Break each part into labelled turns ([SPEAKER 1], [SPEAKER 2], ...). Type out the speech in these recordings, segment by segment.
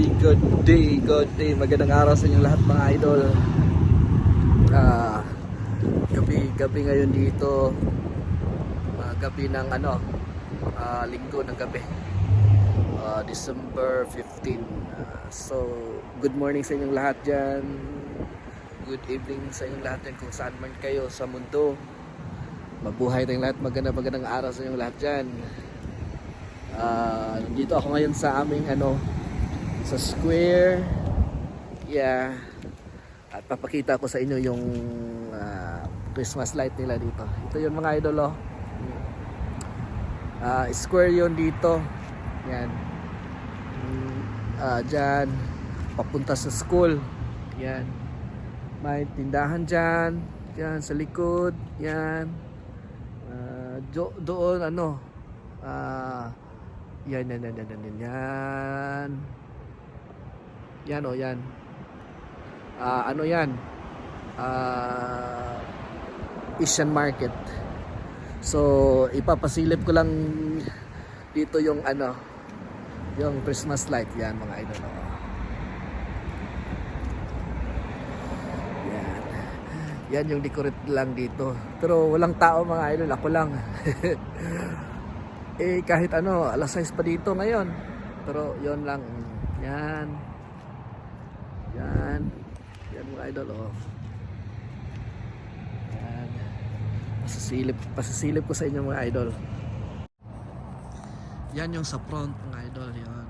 [SPEAKER 1] good day. Magandang araw sa inyong lahat mga idol. Gabi ngayon dito. Gabi ng linggo ng gabi. December 15. So, good morning sa inyong lahat dyan. Good evening sa inyong lahat dyan kung saan man kayo sa mundo. Mabuhay tayong lahat. Magandang araw sa inyong lahat dyan. Nandito ako ngayon sa aming sa square, at papakita ko sa inyo yung Christmas light nila dito. Ito yun mga idol, square yun dito, yan, dyan papunta sa school, yan, may tindahan dyan, yan sa likod, yan, doon yan. Yan o, yan. Yan? Asian market. So, ipapasilip ko lang dito yung yung Christmas light. Yan mga idol. Yan. Yan yung decorate lang dito. Pero walang tao mga idol. Ako lang. Kahit alas 6 pa dito ngayon. Pero yon lang. Yan mga idol, yan, pasisilip ko sa inyo mga idol. Yan yung sa front mga idol, yan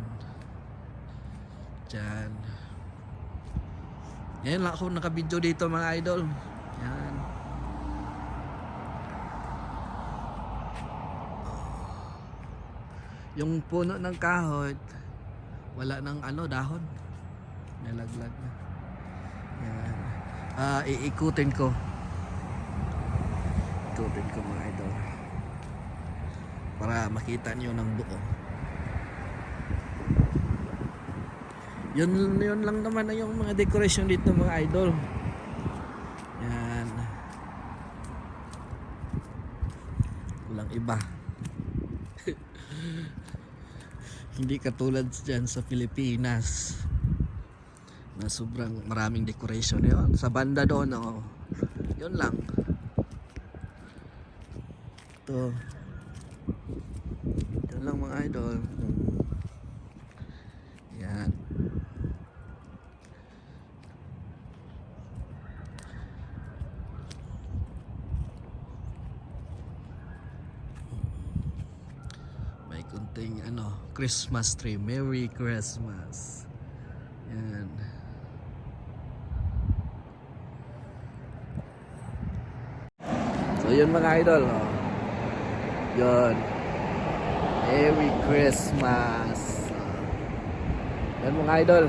[SPEAKER 1] dyan. Yan lang ako nakabidyo dito mga idol. Yan, yung puno ng kahoy wala nang dahon, nalaglag na. Yan. Iikutin ko mga idol para makita niyo ng buo. Yun lang naman na yung mga decoration dito mga idol. Yan, walang iba. Hindi katulad dyan sa Pilipinas na sobrang maraming decoration. Yun, sa banda doon, yun lang. Ito lang mga idol. Yan. May kunting Christmas tree. Merry Christmas. Yan. So yun mga idol, yun, Merry Christmas. Yan mga idol.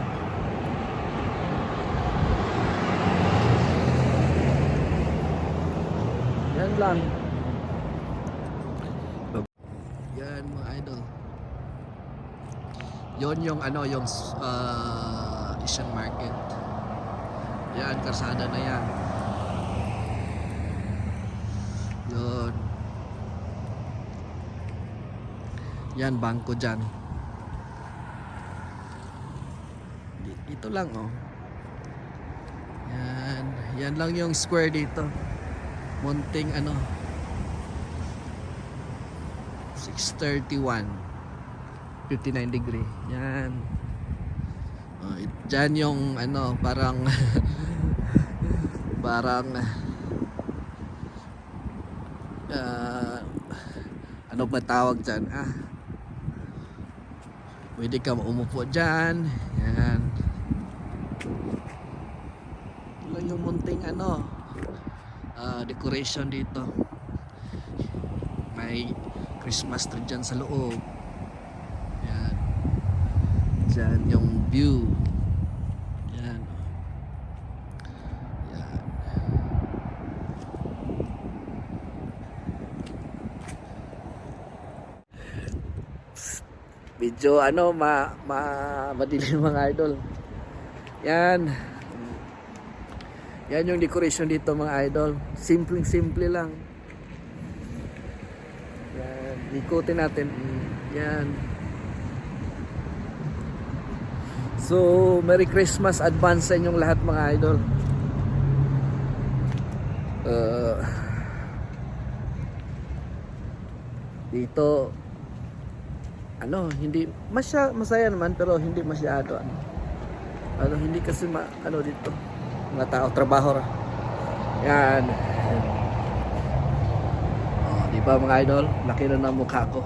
[SPEAKER 1] Yan lang. Yan mga idol. Yun yung yung Asian market. Yan, karsada na yan. Yun. Yan, bangko dyan. Ito lang Yan. Yan lang yung square dito. Munting 631 59 degree. Yan. Dyan yung parang ano ba tawag dyan? Pwede ka umupo dyan. Yan. Lang yung munting decoration dito. May Christmas tree dyan sa loob. Yan. Dyan yung view. Yan. Yan. Medyo madilim mga idol. Yan. Yan yung decoration dito mga idol. Simple lang. Yan. Ikutin natin. Yan. So, Merry Christmas advance sa inyong lahat mga idol. Dito hindi masaya naman pero hindi masyado hindi kasi dito mga tao trabaho ra. Yan. Di ba mga idol? Laki na ng mukha ko.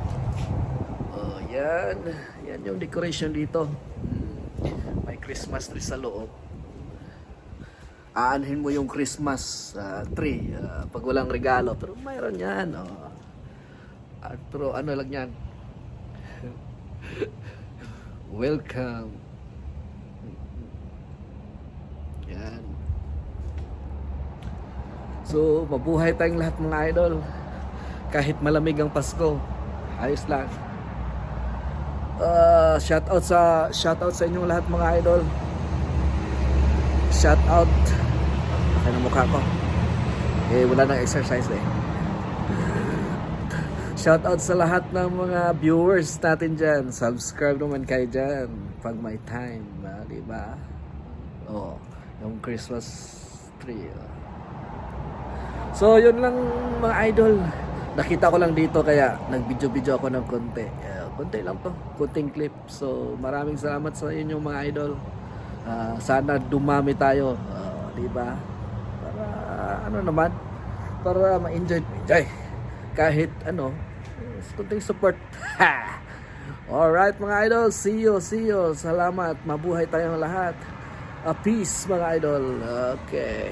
[SPEAKER 1] Yan. Yan yung decoration dito. May Christmas tree sa loob. Aanhin mo yung Christmas tree pag walang regalo. Pero mayroon yan. Pero lang yan. Welcome. Yan. So, mabuhay tayong lahat mga idol. Kahit malamig ang Pasko, ayos lang. Shout out sa inyong lahat mga idol. Shout out. Ano mukha ko? Wala nang exercise eh. Shout out sa lahat ng mga viewers natin dyan. Subscribe naman kayo dyan pag may time, di ba? Yung Christmas tree. So, yun lang mga idol. Nakita ko lang dito kaya nag-video ako ng konti. Konti lang to, konting clip. So, maraming salamat sa inyong mga idol. Sana dumami tayo, di ba? Para para ma-enjoy. Kahit konting support. Alright mga idol, see you. Salamat, mabuhay tayong lahat. Peace mga idol. Okay.